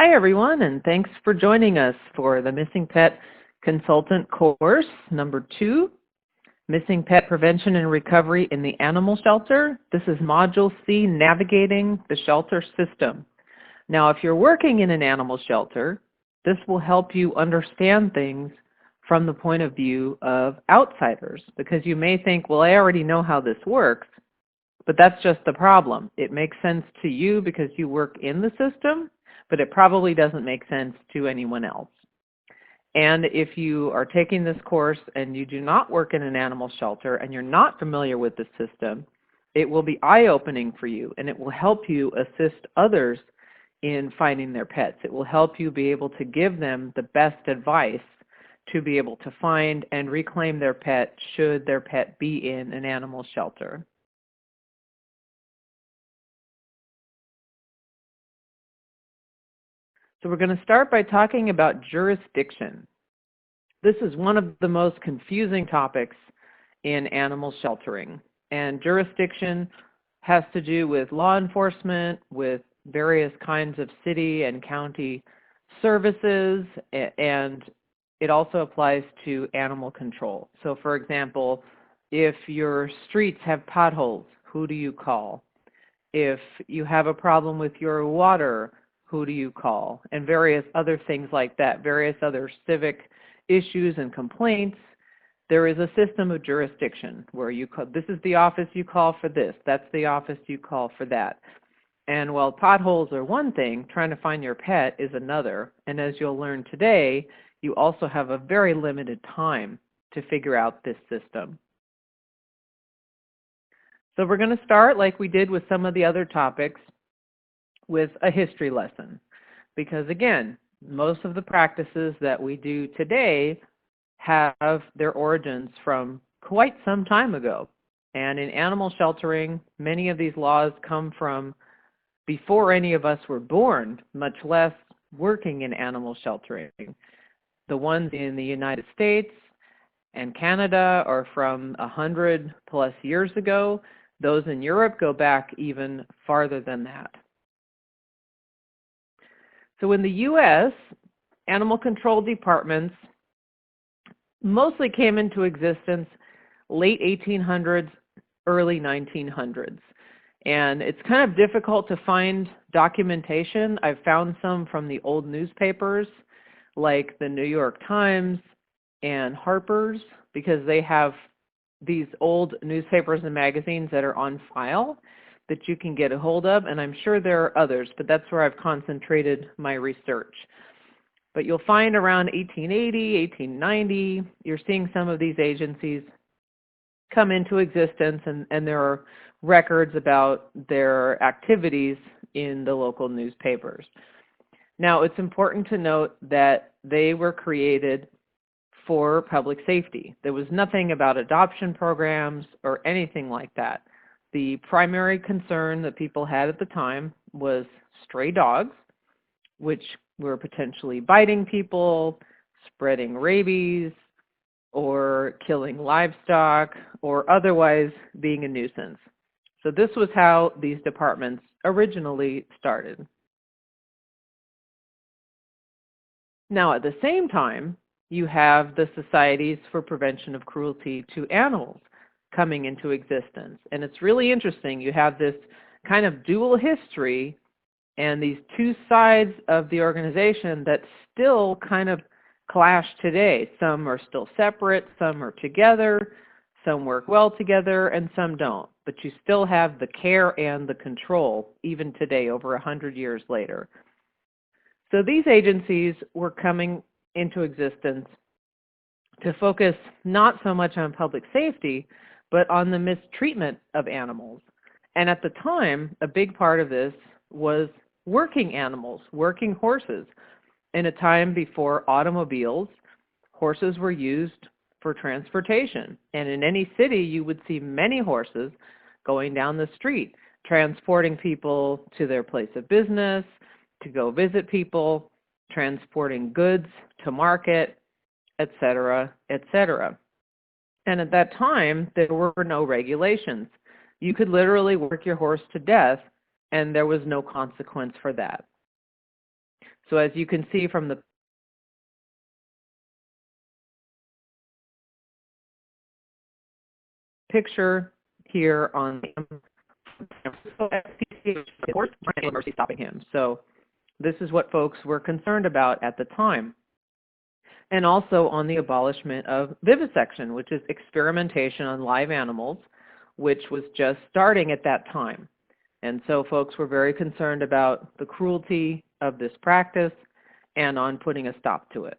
Hi, everyone, and thanks for joining us for the Missing Pet Consultant course, number 2, Missing Pet Prevention and Recovery in the Animal Shelter. This is Module C, Navigating the Shelter System. Now, if you're working in an animal shelter, this will help you understand things from the point of view of outsiders, because you may think, well, I already know how this works, but that's just the problem. It makes sense to you because you work in the system, but it probably doesn't make sense to anyone else. And if you are taking this course and you do not work in an animal shelter and you're not familiar with the system, it will be eye-opening for you, and it will help you assist others in finding their pets. It will help you be able to give them the best advice to be able to find and reclaim their pet should their pet be in an animal shelter. So we're going to start by talking about jurisdiction. This is one of the most confusing topics in animal sheltering. And jurisdiction has to do with law enforcement, with various kinds of city and county services, and it also applies to animal control. So for example, if your streets have potholes, who do you call? If you have a problem with your water, who do you call? And various other things like that, various other civic issues and complaints. There is a system of jurisdiction where you call, this is the office you call for this, that's the office you call for that. And while potholes are one thing, trying to find your pet is another. And as you'll learn today, you also have a very limited time to figure out this system. So we're going to start, like we did with some of the other topics, with a history lesson. Because again, most of the practices that we do today have their origins from quite some time ago. And in animal sheltering, many of these laws come from before any of us were born, much less working in animal sheltering. The ones in the United States and Canada are from 100+ years ago. Those in Europe go back even farther than that. So in the U.S., animal control departments mostly came into existence late 1800s, early 1900s. And it's kind of difficult to find documentation. I've found some from the old newspapers, like the New York Times and Harper's, because they have these old newspapers and magazines that are on file that you can get a hold of, and I'm sure there are others, but that's where I've concentrated my research. But you'll find around 1880, 1890, you're seeing some of these agencies come into existence, and there are records about their activities in the local newspapers. Now, it's important to note that they were created for public safety. There was nothing about adoption programs or anything like that. The primary concern that people had at the time was stray dogs, which were potentially biting people, spreading rabies, or killing livestock, or otherwise being a nuisance. So this was how these departments originally started. Now, at the same time, you have the Societies for Prevention of Cruelty to Animals coming into existence. And it's really interesting. You have this kind of dual history and these two sides of the organization that still kind of clash today. Some are still separate, some are together, some work well together, and some don't. But you still have the care and the control, even today, over 100 years later. So these agencies were coming into existence to focus not so much on public safety, but on the mistreatment of animals. And at the time, a big part of this was working animals, working horses. In a time before automobiles, horses were used for transportation. And in any city, you would see many horses going down the street, transporting people to their place of business, to go visit people, transporting goods to market, etc., etc. And at that time, there were no regulations. You could literally work your horse to death, and there was no consequence for that. So as you can see from the picture here on the court, mercy stopping him. So this is what folks were concerned about at the time. And also on the abolishment of vivisection, which is experimentation on live animals, which was just starting at that time. And so folks were very concerned about the cruelty of this practice and on putting a stop to it.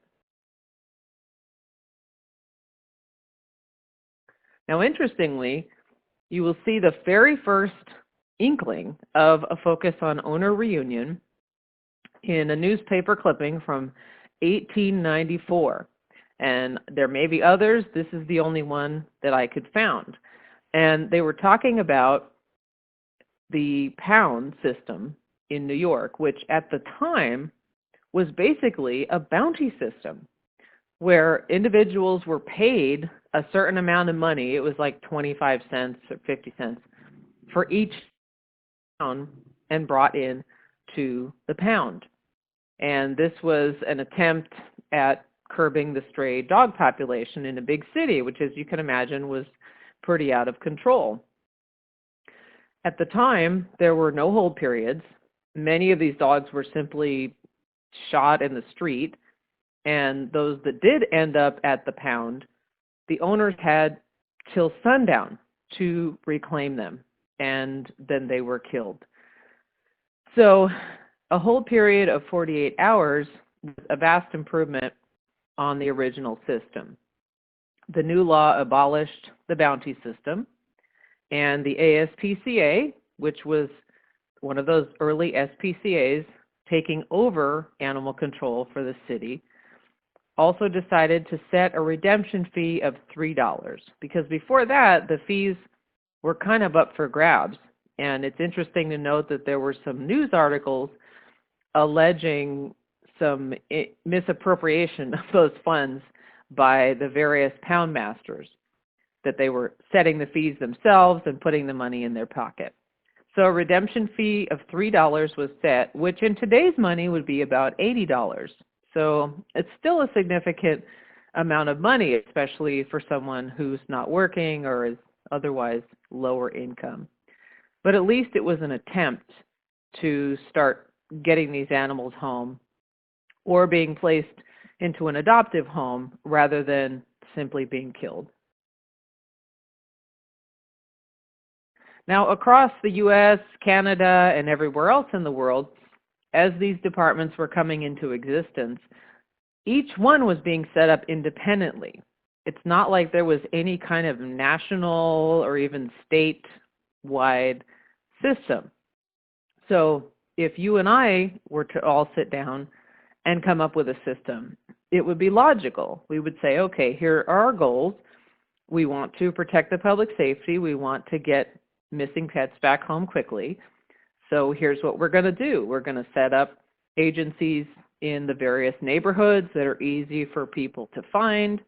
Now, interestingly, you will see the very first inkling of a focus on owner reunion in a newspaper clipping from 1894. And there may be others. This is the only one that I could find. And they were talking about the pound system in New York, which at the time was basically a bounty system where individuals were paid a certain amount of money. It was like 25 cents or 50 cents for each pound and brought in to the pound. And this was an attempt at curbing the stray dog population in a big city, which, as you can imagine, was pretty out of control. At the time, there were no hold periods. Many of these dogs were simply shot in the street, and those that did end up at the pound, the owners had till sundown to reclaim them, and then they were killed. So a hold period of 48 hours was a vast improvement on the original system. The new law abolished the bounty system, and the ASPCA, which was one of those early SPCAs taking over animal control for the city, also decided to set a redemption fee of $3, because before that, the fees were kind of up for grabs. And it's interesting to note that there were some news articles alleging some misappropriation of those funds by the various pound masters, that they were setting the fees themselves and putting the money in their pocket. So a redemption fee of $3 was set, which in today's money would be about $80. So it's still a significant amount of money, especially for someone who's not working or is otherwise lower income. But at least it was an attempt to start getting these animals home or being placed into an adoptive home rather than simply being killed. Now, across the US, Canada, and everywhere else in the world, as these departments were coming into existence, each one was being set up independently. It's not like there was any kind of national or even state-wide system. So if you and I were to all sit down and come up with a system, it would be logical. We would say, okay, here are our goals. We want to protect the public safety. We want to get missing pets back home quickly. So here's what we're going to do. We're going to set up agencies in the various neighborhoods that are easy for people to find,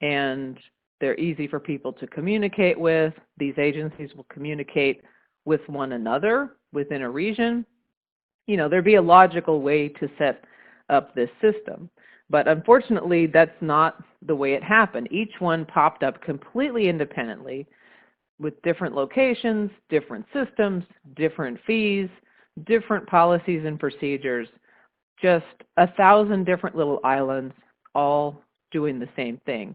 and they're easy for people to communicate with. These agencies will communicate with one another within a region. You know, there'd be a logical way to set up this system. But unfortunately, that's not the way it happened. Each one popped up completely independently with different locations, different systems, different fees, different policies and procedures, just 1,000 different little islands all doing the same thing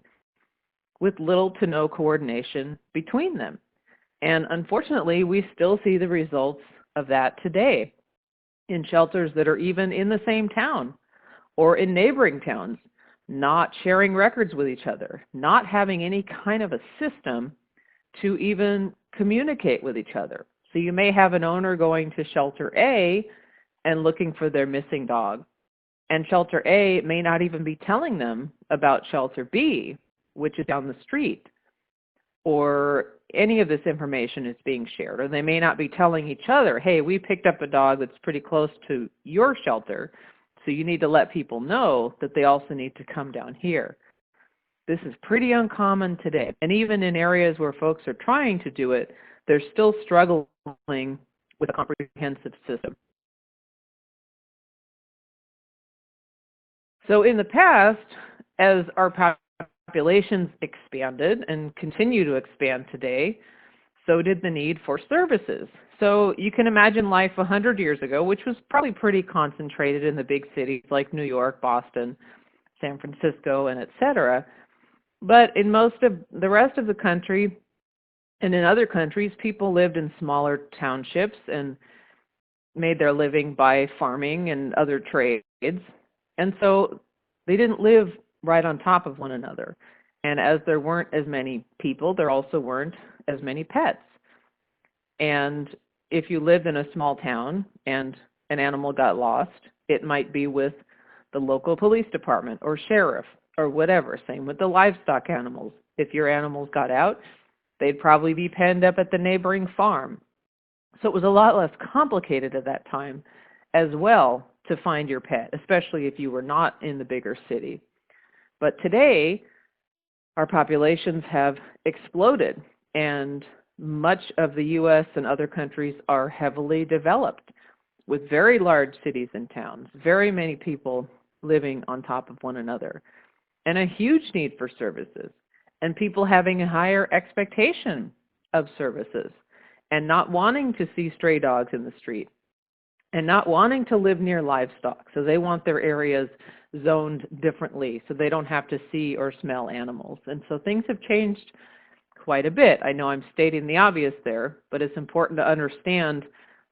with little to no coordination between them. And unfortunately, we still see the results of that today in shelters that are even in the same town or in neighboring towns, not sharing records with each other, not having any kind of a system to even communicate with each other. So you may have an owner going to shelter A and looking for their missing dog, and shelter A may not even be telling them about shelter B, which is down the street, or any of this information is being shared, or they may not be telling each other, hey, we picked up a dog that's pretty close to your shelter, so you need to let people know that they also need to come down here. This is pretty uncommon today, and even in areas where folks are trying to do it, they're still struggling with a comprehensive system. So in the past, as our populations expanded and continue to expand today, so did the need for services. So you can imagine life 100 years ago, which was probably pretty concentrated in the big cities like New York, Boston, San Francisco, and et cetera. But in most of the rest of the country and in other countries, people lived in smaller townships and made their living by farming and other trades. And so they didn't live right on top of one another. And as there weren't as many people, there also weren't as many pets. And if you lived in a small town and an animal got lost, it might be with the local police department or sheriff or whatever. Same with the livestock animals. If your animals got out, they'd probably be penned up at the neighboring farm. So it was a lot less complicated at that time as well to find your pet, especially if you were not in the bigger city. But today, our populations have exploded, and much of the U.S. and other countries are heavily developed with very large cities and towns, very many people living on top of one another, and a huge need for services, and people having a higher expectation of services, and not wanting to see stray dogs in the street, and not wanting to live near livestock. So they want their areas zoned differently so they don't have to see or smell animals. And so things have changed quite a bit. I know I'm stating the obvious there, but it's important to understand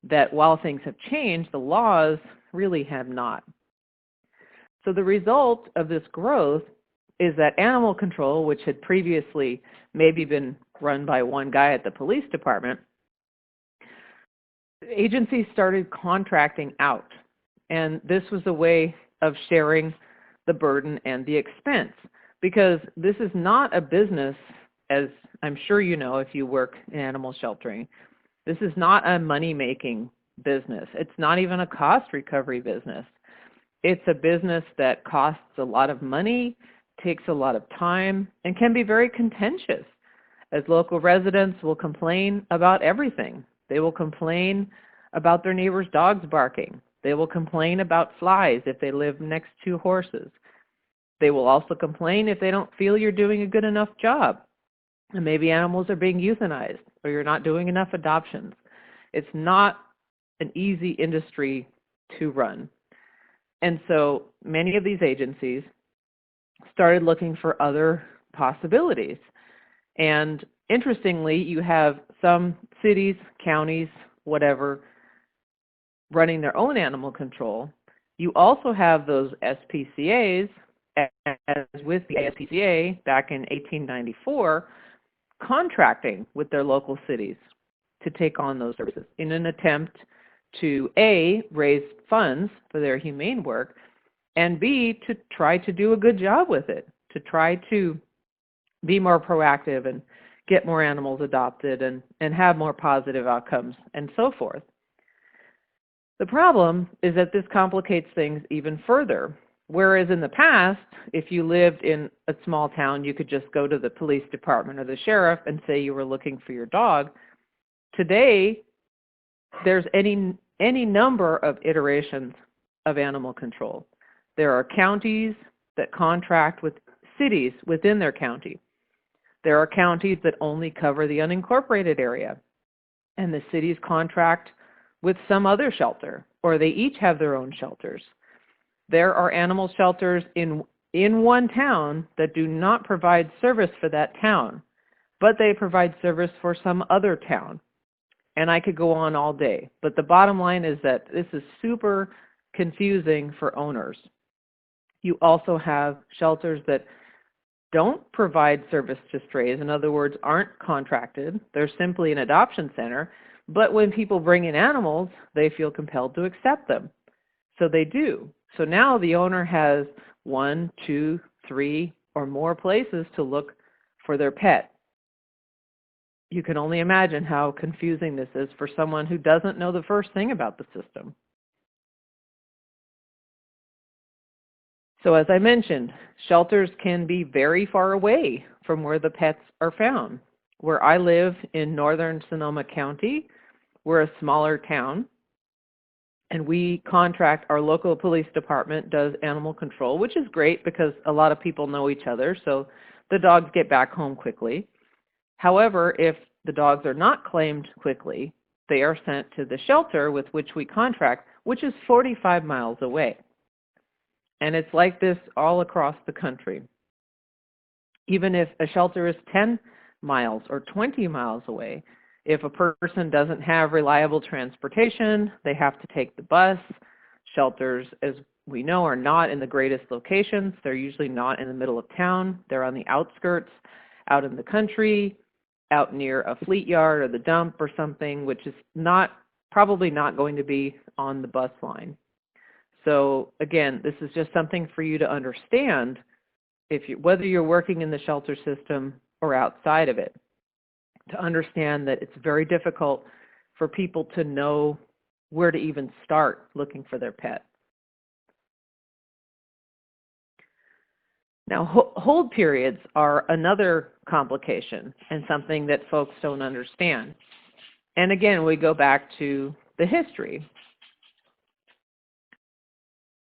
that while things have changed, the laws really have not. So the result of this growth is that animal control, which had previously maybe been run by one guy at the police department, agencies started contracting out. And this was a way of sharing the burden and the expense, because this is not a business, as I'm sure you know if you work in animal sheltering. This is not a money-making business. It's not even a cost recovery business. It's a business that costs a lot of money, takes a lot of time, and can be very contentious, as local residents will complain about everything. They will complain about their neighbor's dogs barking. They will complain about flies if they live next to horses. They will also complain if they don't feel you're doing a good enough job. And maybe animals are being euthanized or you're not doing enough adoptions. It's not an easy industry to run. And so many of these agencies started looking for other possibilities. And interestingly, you have some cities, counties, whatever, running their own animal control. You also have those SPCAs, as with the ASPCA back in 1894, contracting with their local cities to take on those services in an attempt to A, raise funds for their humane work, and B, to try to do a good job with it, to try to be more proactive and get more animals adopted and have more positive outcomes and so forth. The problem is that this complicates things even further. Whereas in the past, if you lived in a small town, you could just go to the police department or the sheriff and say you were looking for your dog. Today, there's any number of iterations of animal control. There are counties that contract with cities within their county. There are counties that only cover the unincorporated area, and the cities contract with some other shelter, or they each have their own shelters. There are animal shelters in one town that do not provide service for that town, but they provide service for some other town. And I could go on all day, but the bottom line is that this is super confusing for owners. You also have shelters that don't provide service to strays, in other words, aren't contracted. They're simply an adoption center, but when people bring in animals, they feel compelled to accept them. So they do. So now the owner has 1, 2, 3, or more places to look for their pet. You can only imagine how confusing this is for someone who doesn't know the first thing about the system. So as I mentioned, shelters can be very far away from where the pets are found. Where I live in northern Sonoma County, we're a smaller town, And we contract, our local police department does animal control, which is great because a lot of people know each other, so the dogs get back home quickly. However, if the dogs are not claimed quickly, they are sent to the shelter with which we contract, which is 45 miles away. And it's like this all across the country. Even if a shelter is 10 miles or 20 miles away, if a person doesn't have reliable transportation, they have to take the bus. Shelters, as we know, are not in the greatest locations. They're usually not in the middle of town. They're on the outskirts, out in the country, out near a fleet yard or the dump or something, which is probably not going to be on the bus line. So again, this is just something for you to understand whether you're working in the shelter system or outside of it, to understand that it's very difficult for people to know where to even start looking for their pet. Now, hold periods are another complication and something that folks don't understand. And again, we go back to the history,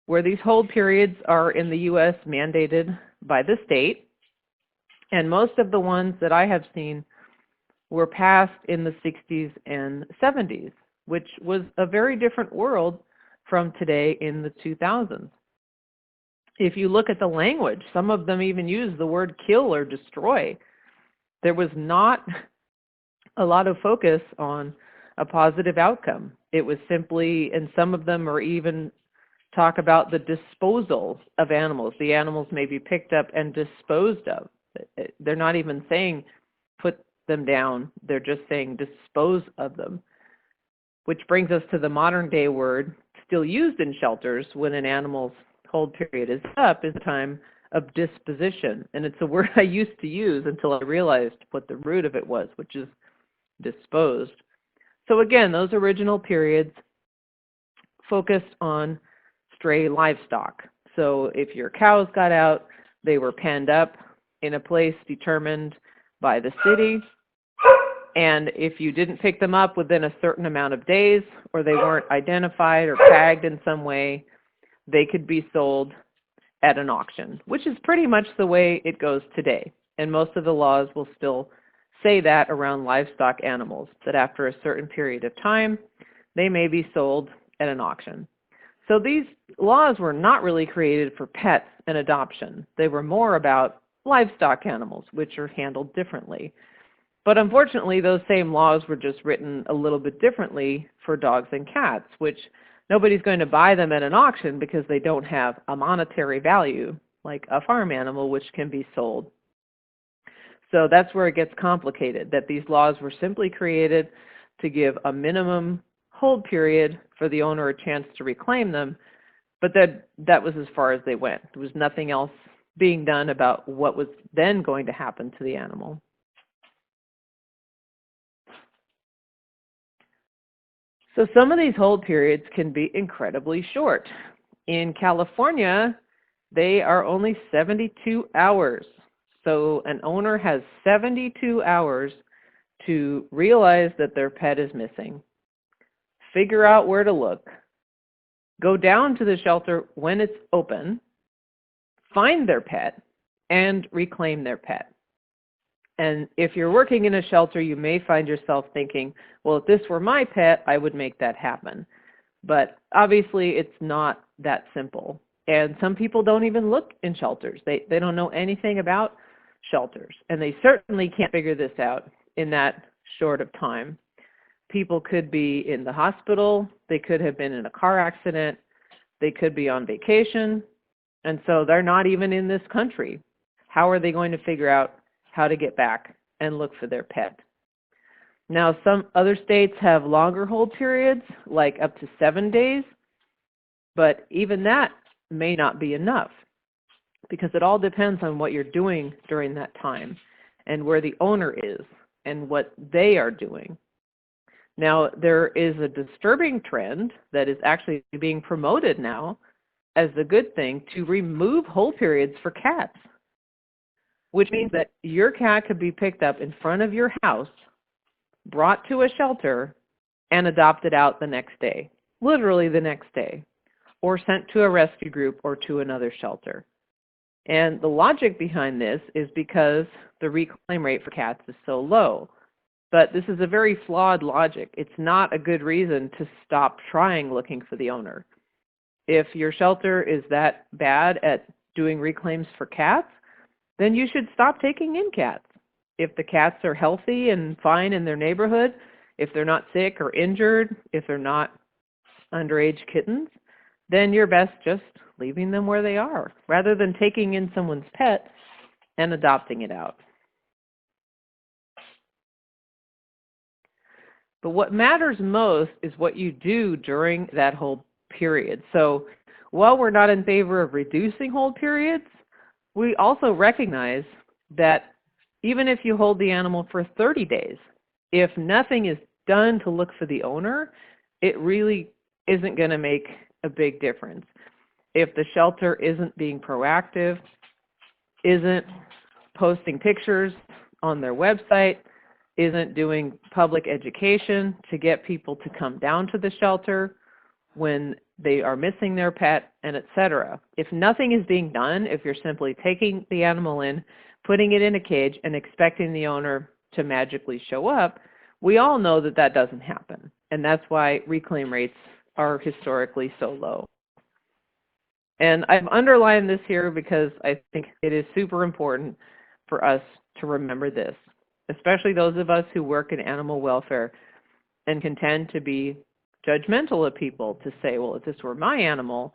where these hold periods are in the U.S. mandated by the state, and most of the ones that I have seen were passed in the 60s and 70s, which was a very different world from today in the 2000s. If you look at the language, some of them even use the word kill or destroy. There was not a lot of focus on a positive outcome. It was simply, and some of them are even talk about the disposal of animals. The animals may be picked up and disposed of. They're not even saying put them down. They're just saying dispose of them, which brings us to the modern day word still used in shelters when an animal's hold period is up, is the time of disposition. And it's a word I used to use until I realized what the root of it was, which is disposed. So again, those original periods focused on stray livestock. So if your cows got out, they were penned up in a place determined by the city. And if you didn't pick them up within a certain amount of days, or they weren't identified or tagged in some way, they could be sold at an auction, which is pretty much the way it goes today. And most of the laws will still say that around livestock animals, that after a certain period of time, they may be sold at an auction. So these laws were not really created for pets and adoption. They were more about livestock animals, which are handled differently. But unfortunately, those same laws were just written a little bit differently for dogs and cats, which nobody's going to buy them at an auction because they don't have a monetary value like a farm animal, which can be sold. So that's where it gets complicated, that these laws were simply created to give a minimum hold period for the owner a chance to reclaim them, but that was as far as they went. There was nothing else being done about what was then going to happen to the animal. So some of these hold periods can be incredibly short. In California, they are only 72 hours. So an owner has 72 hours to realize that their pet is missing, figure out where to look, go down to the shelter when it's open, find their pet, and reclaim their pet. And if you're working in a shelter, you may find yourself thinking, well, if this were my pet, I would make that happen. But obviously, it's not that simple. And some people don't even look in shelters. They don't know anything about shelters. And they certainly can't figure this out in that short of time. People could be in the hospital. They could have been in a car accident. They could be on vacation. And so they're not even in this country. How are they going to figure out how to get back and look for their pet? Now, some other states have longer hold periods, like up to 7 days, but even that may not be enough because it all depends on what you're doing during that time and where the owner is and what they are doing. Now, there is a disturbing trend that is actually being promoted now as a good thing to remove hold periods for cats, which means that your cat could be picked up in front of your house, brought to a shelter, and adopted out the next day. literally the next day, or sent to a rescue group or to another shelter. And the logic behind this is because the reclaim rate for cats is so low. But this is a very flawed logic. It's not a good reason to stop trying looking for the owner. If your shelter is that bad at doing reclaims for cats, then you should stop taking in cats. If the cats are healthy and fine in their neighborhood, if they're not sick or injured, if they're not underage kittens, then you're best just leaving them where they are, rather than taking in someone's pet and adopting it out. But what matters most is what you do during that hold period. So while we're not in favor of reducing hold periods, we also recognize that even if you hold the animal for 30 days, if nothing is done to look for the owner, it really isn't going to make a big difference. If the shelter isn't being proactive, isn't posting pictures on their website, isn't doing public education to get people to come down to the shelter when they are missing their pet, and etc. If nothing is being done, if you're simply taking the animal in, putting it in a cage, and expecting the owner to magically show up, we all know that that doesn't happen. And that's why reclaim rates are historically so low. And I've underlined this here because I think it is super important for us to remember this, especially those of us who work in animal welfare and can tend to be judgmental of people to say, well, if this were my animal,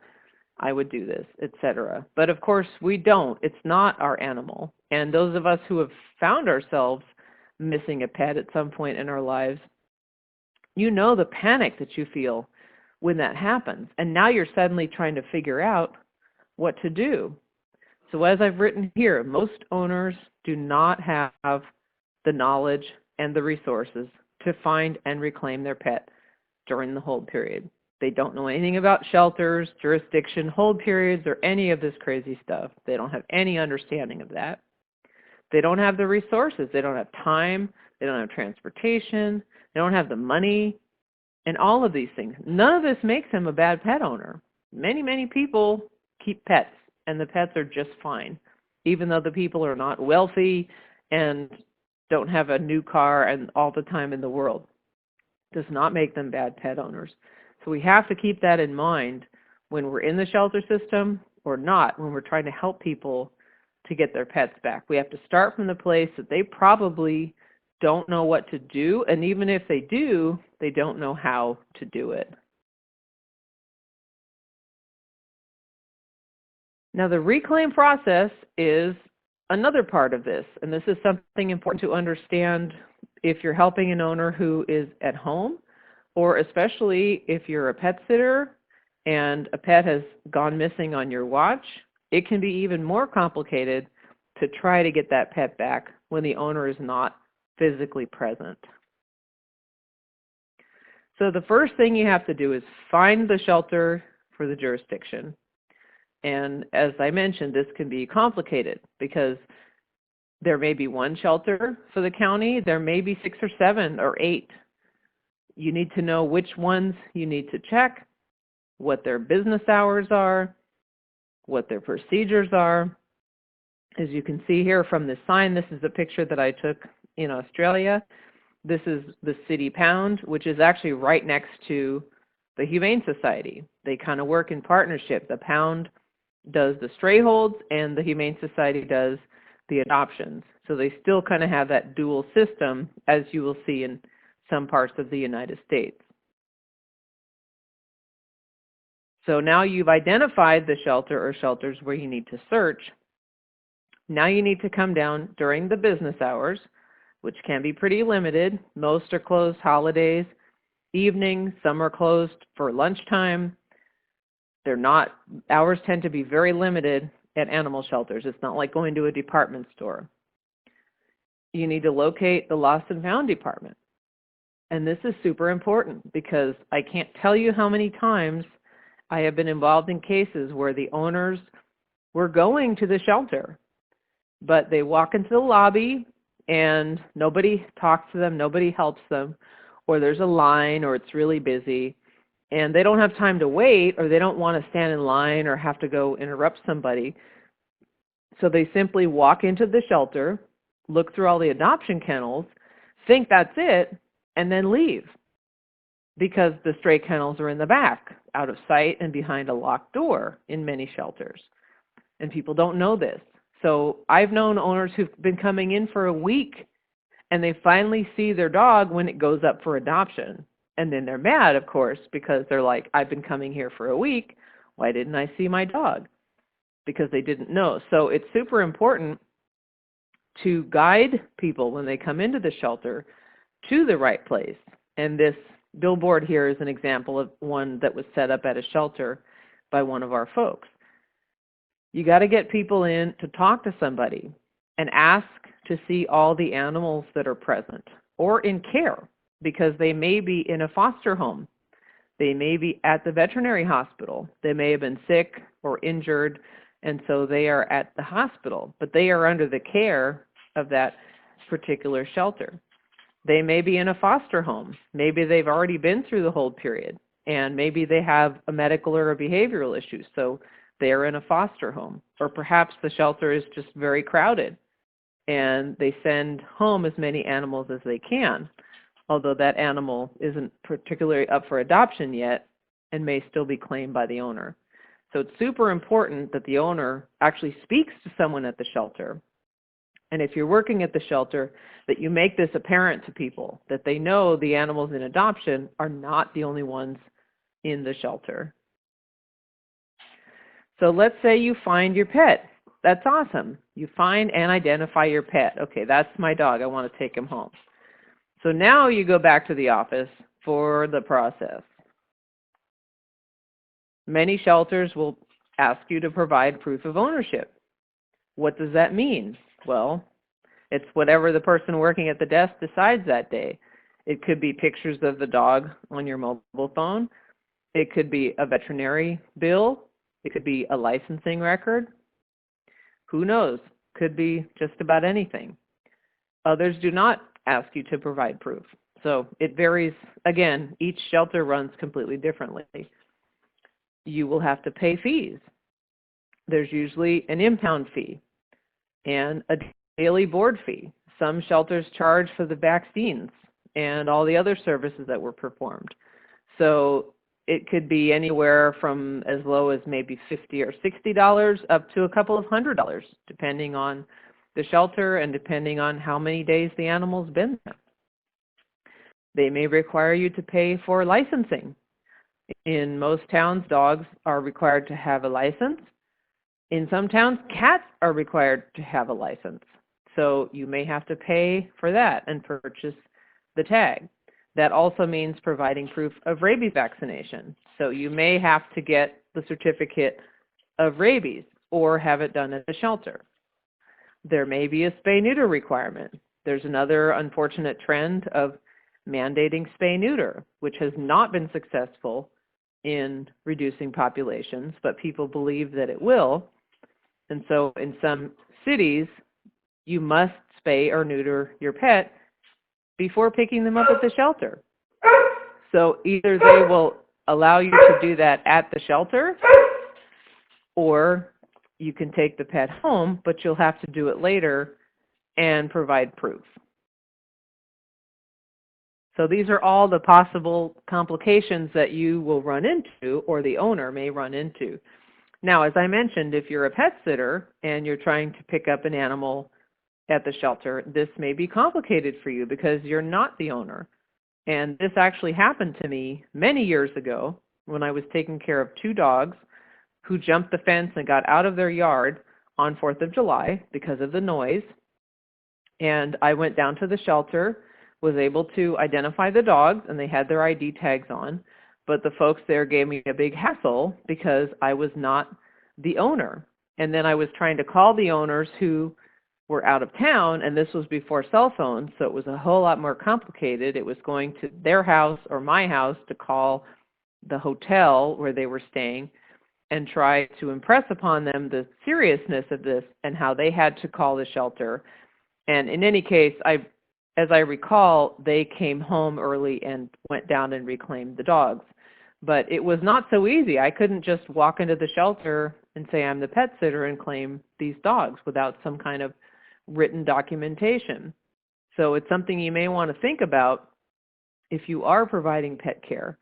I would do this, etc. But of course, we don't. It's not our animal. And those of us who have found ourselves missing a pet at some point in our lives, you know the panic that you feel when that happens. And now you're suddenly trying to figure out what to do. So as I've written here, most owners do not have the knowledge and the resources to find and reclaim their pet during the hold period. They don't know anything about shelters, jurisdiction, hold periods, or any of this crazy stuff. They don't have any understanding of that. They don't have the resources. They don't have time. They don't have transportation. They don't have the money, and all of these things. None of this makes them a bad pet owner. Many, many people keep pets, and the pets are just fine, even though the people are not wealthy and don't have a new car and all the time in the world. Does not make them bad pet owners. So we have to keep that in mind when we're in the shelter system or not, when we're trying to help people to get their pets back. We have to start from the place that they probably don't know what to do, and even if they do, they don't know how to do it. Now, the reclaim process is another part of this, and this is something important to understand if you're helping an owner who is at home, or especially if you're a pet sitter and a pet has gone missing on your watch. It can be even more complicated to try to get that pet back when the owner is not physically present. So the first thing you have to do is find the shelter for the jurisdiction. And as I mentioned, this can be complicated because there may be one shelter for the county, there may be 6 or 7 or 8. You need to know which ones you need to check, what their business hours are, what their procedures are. As you can see here from this sign, this is a picture that I took in Australia. This is the City Pound, which is actually right next to the Humane Society. They kind of work in partnership. The Pound does the stray holds and the Humane Society does the adoptions. So they still kind of have that dual system, as you will see in some parts of the United States. So now you've identified the shelter or shelters where you need to search. Now you need to come down during the business hours, which can be pretty limited. Most are closed holidays, evenings, some are closed for lunchtime. They're not, hours tend to be very limited at animal shelters. It's not like going to a department store. You need to locate the lost and found department. And this is super important because I can't tell you how many times I have been involved in cases where the owners were going to the shelter, but they walk into the lobby and nobody talks to them, nobody helps them, or there's a line or it's really busy. And they don't have time to wait, or they don't want to stand in line or have to go interrupt somebody. So they simply walk into the shelter, look through all the adoption kennels, think that's it, and then leave, because the stray kennels are in the back, out of sight and behind a locked door in many shelters. And people don't know this. So I've known owners who've been coming in for a week, and they finally see their dog when it goes up for adoption. And then they're mad, of course, because they're like, I've been coming here for a week. Why didn't I see my dog? Because they didn't know. So it's super important to guide people when they come into the shelter to the right place. And this billboard here is an example of one that was set up at a shelter by one of our folks. You got to get people in to talk to somebody and ask to see all the animals that are present or in care, because they may be in a foster home. They may be at the veterinary hospital. They may have been sick or injured, and so they are at the hospital, but they are under the care of that particular shelter. They may be in a foster home. Maybe they've already been through the hold period, and maybe they have a medical or a behavioral issue, so they're in a foster home. Or perhaps the shelter is just very crowded, and they send home as many animals as they can, although that animal isn't particularly up for adoption yet and may still be claimed by the owner. So it's super important that the owner actually speaks to someone at the shelter. And if you're working at the shelter, that you make this apparent to people, that they know the animals in adoption are not the only ones in the shelter. So let's say you find your pet. That's awesome. You find and identify your pet. Okay, that's my dog. I want to take him home. So now you go back to the office for the process. Many shelters will ask you to provide proof of ownership. What does that mean? Well, it's whatever the person working at the desk decides that day. It could be pictures of the dog on your mobile phone. It could be a veterinary bill. It could be a licensing record. Who knows? Could be just about anything. Others do not ask you to provide proof. So it varies. Again, each shelter runs completely differently. You will have to pay fees. There's usually an impound fee and a daily board fee. Some shelters charge for the vaccines and all the other services that were performed. So it could be anywhere from as low as maybe $50 or $60 up to a couple of $100, depending on the shelter and depending on how many days the animal's been there. They may require you to pay for licensing. In most towns, dogs are required to have a license. In some towns, cats are required to have a license. So you may have to pay for that and purchase the tag. That also means providing proof of rabies vaccination. So you may have to get the certificate of rabies or have it done at the shelter. There may be a spay-neuter requirement. There's another unfortunate trend of mandating spay-neuter, which has not been successful in reducing populations, but people believe that it will. And so in some cities, you must spay or neuter your pet before picking them up at the shelter. So either they will allow you to do that at the shelter, or you can take the pet home, but you'll have to do it later and provide proof. So these are all the possible complications that you will run into or the owner may run into. Now, as I mentioned, if you're a pet sitter and you're trying to pick up an animal at the shelter, this may be complicated for you because you're not the owner. And this actually happened to me many years ago when I was taking care of two dogs who jumped the fence and got out of their yard on 4th of July because of the noise. And I went down to the shelter, was able to identify the dogs, and they had their ID tags on. But the folks there gave me a big hassle because I was not the owner. And then I was trying to call the owners who were out of town, and this was before cell phones, so it was a whole lot more complicated. It was going to their house or my house to call the hotel where they were staying and try to impress upon them the seriousness of this and how they had to call the shelter. And in any case, as I recall, they came home early and went down and reclaimed the dogs. But it was not so easy. I couldn't just walk into the shelter and say I'm the pet sitter and claim these dogs without some kind of written documentation. So it's something you may want to think about if you are providing pet care,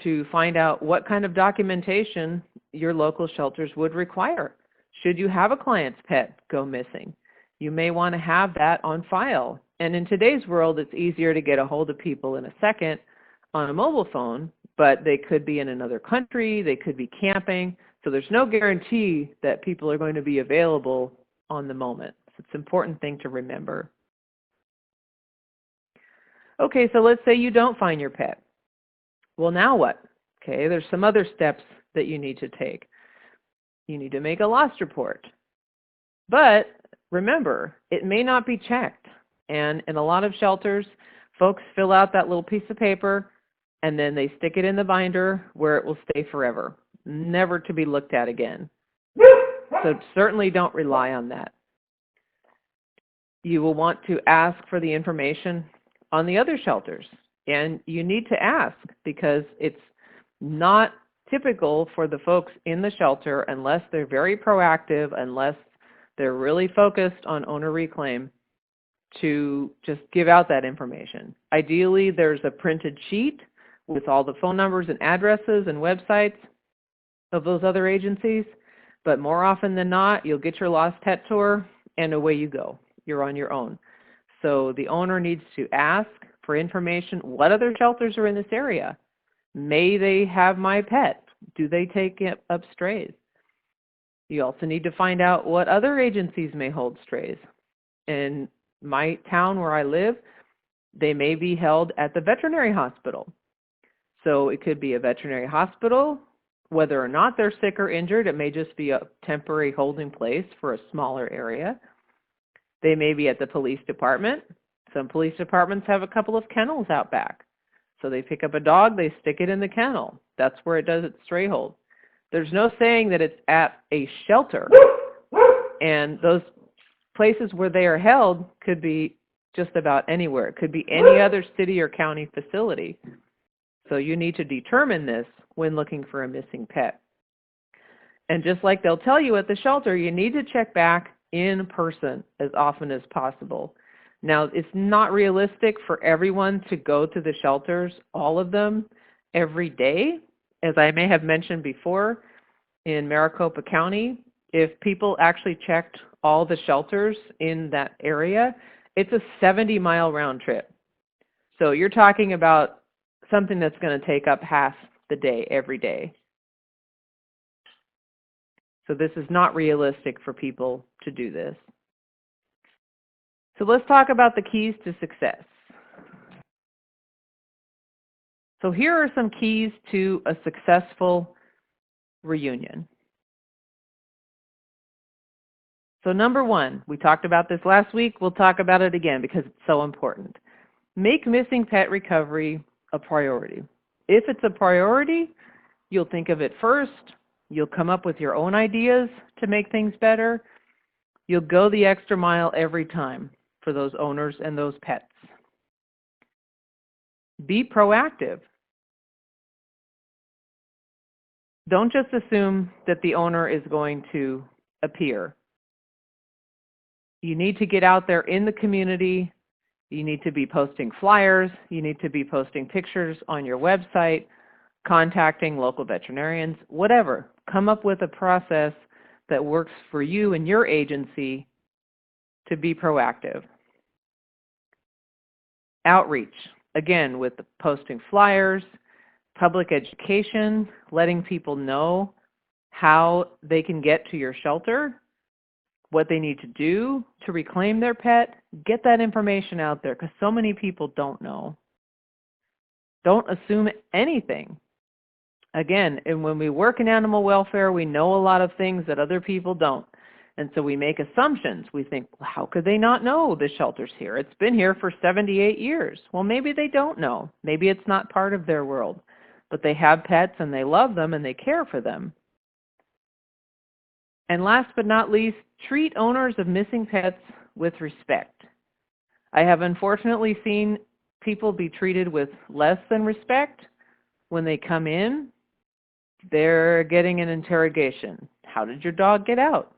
to find out what kind of documentation your local shelters would require. Should you have a client's pet go missing, you may want to have that on file. And in today's world, it's easier to get a hold of people in a second on a mobile phone, but they could be in another country, they could be camping, so there's no guarantee that people are going to be available on the moment. So it's an important thing to remember. Okay, so let's say you don't find your pet. Well, now what? Okay, there's some other steps that you need to take. You need to make a lost report. But remember, it may not be checked. And in a lot of shelters, folks fill out that little piece of paper and then they stick it in the binder where it will stay forever, never to be looked at again. So certainly don't rely on that. You will want to ask for the information on the other shelters. And you need to ask because it's not typical for the folks in the shelter, unless they're very proactive, unless they're really focused on owner reclaim, to just give out that information. Ideally, there's a printed sheet with all the phone numbers and addresses and websites of those other agencies, but more often than not, you'll get your lost pet tour and away you go. You're on your own. So the owner needs to ask for information. What other shelters are in this area? May they have my pet? Do they take up strays? You also need to find out what other agencies may hold strays. In my town where I live, they may be held at the veterinary hospital. So it could be a veterinary hospital. Whether or not they're sick or injured, it may just be a temporary holding place for a smaller area. They may be at the police department. Some police departments have a couple of kennels out back. So they pick up a dog, they stick it in the kennel. That's where it does its stray hold. There's no saying that it's at a shelter. And those places where they are held could be just about anywhere. It could be any other city or county facility. So you need to determine this when looking for a missing pet. And just like they'll tell you at the shelter, you need to check back in person as often as possible. Now, it's not realistic for everyone to go to the shelters, all of them, every day. As I may have mentioned before, in Maricopa County, if people actually checked all the shelters in that area, it's a 70-mile round trip. So you're talking about something that's going to take up half the day every day. So this is not realistic for people to do this. So let's talk about the keys to success. So here are some keys to a successful reunion. So number one, we talked about this last week. We'll talk about it again because it's so important. Make missing pet recovery a priority. If it's a priority, you'll think of it first. You'll come up with your own ideas to make things better. You'll go the extra mile every time for those owners and those pets. Be proactive. Don't just assume that the owner is going to appear. You need to get out there in the community. You need to be posting flyers. You need to be posting pictures on your website, contacting local veterinarians, whatever. Come up with a process that works for you and your agency to be proactive. Outreach, again, with the posting flyers, public education, letting people know how they can get to your shelter, what they need to do to reclaim their pet. Get that information out there because so many people don't know. Don't assume anything. Again, and when we work in animal welfare, we know a lot of things that other people don't. And so we make assumptions. We think, well, how could they not know the shelter's here? It's been here for 78 years. Well, maybe they don't know. Maybe it's not part of their world. But they have pets and they love them and they care for them. And last but not least, treat owners of missing pets with respect. I have unfortunately seen people be treated with less than respect When they come in, they're getting an interrogation. How did your dog get out?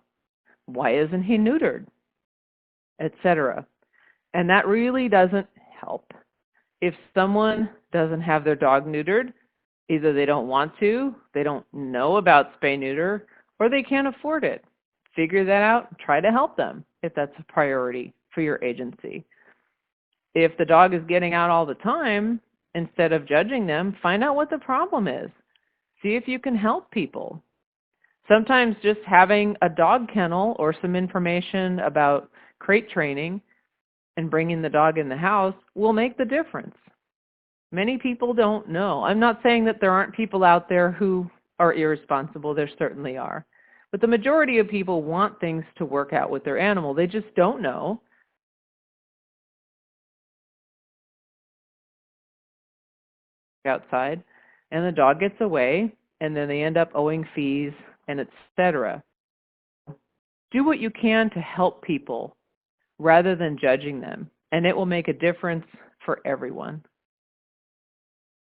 Why isn't he neutered? Etc. And that really doesn't help. If someone doesn't have their dog neutered, either they don't want to, they don't know about spay-neuter, or they can't afford it. Figure that out. Try to help them if that's a priority for your agency. If the dog is getting out all the time, instead of judging them, find out what the problem is. See if you can help people. Sometimes just having a dog kennel or some information about crate training and bringing the dog in the house will make the difference. Many people don't know. I'm not saying that there aren't people out there who are irresponsible. There certainly are. But the majority of people want things to work out with their animal. They just don't know. Outside, and the dog gets away, and then they end up owing fees, and etc. Do what you can to help people rather than judging them, and it will make a difference for everyone.